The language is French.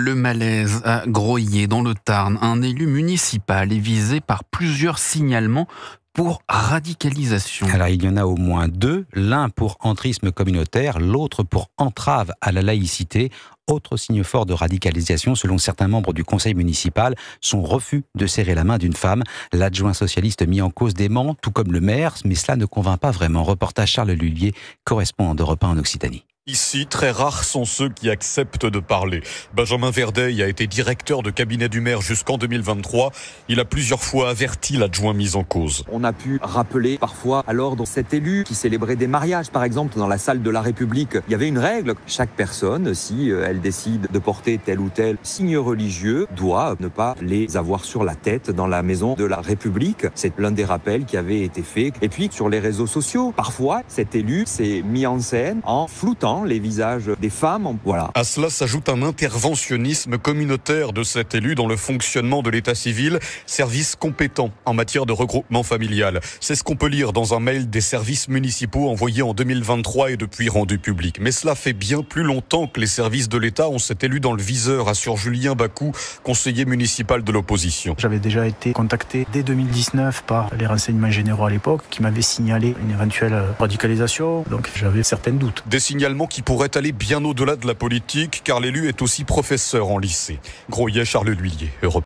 Le malaise à Groyé, dans le Tarn. Un élu municipal est visé par plusieurs signalements pour radicalisation. Alors il y en a au moins deux, l'un pour entrisme communautaire, l'autre pour entrave à la laïcité. Autre signe fort de radicalisation, selon certains membres du conseil municipal, son refus de serrer la main d'une femme. L'adjoint socialiste mis en cause dément, tout comme le maire, mais cela ne convainc pas vraiment. Reportage Charles Lullier, correspondant d'Europe 1 en Occitanie. Ici, très rares sont ceux qui acceptent de parler. Benjamin Verdeil a été directeur de cabinet du maire jusqu'en 2023. Il a plusieurs fois averti l'adjoint mis en cause. On a pu rappeler parfois à l'ordre cet élu qui célébrait des mariages, par exemple, dans la salle de la République. Il y avait une règle. Chaque personne, si elle décide de porter tel ou tel signe religieux, doit ne pas les avoir sur la tête dans la maison de la République. C'est l'un des rappels qui avait été fait. Et puis, sur les réseaux sociaux, parfois, cet élu s'est mis en scène en floutant les visages des femmes. Voilà. À cela s'ajoute un interventionnisme communautaire de cet élu dans le fonctionnement de l'état civil, service compétent en matière de regroupement familial. C'est ce qu'on peut lire dans un mail des services municipaux envoyé en 2023 et depuis rendu public. Mais cela fait bien plus longtemps que les services de l'État ont cet élu dans le viseur, assure Julien Bacou, conseiller municipal de l'opposition. J'avais déjà été contacté dès 2019 par les renseignements généraux à l'époque qui m'avaient signalé une éventuelle radicalisation, donc j'avais certains doutes. Des signalements qui pourraient aller bien au-delà de la politique, car l'élu est aussi professeur en lycée. Groyé, Charles Lullier, Europe 1.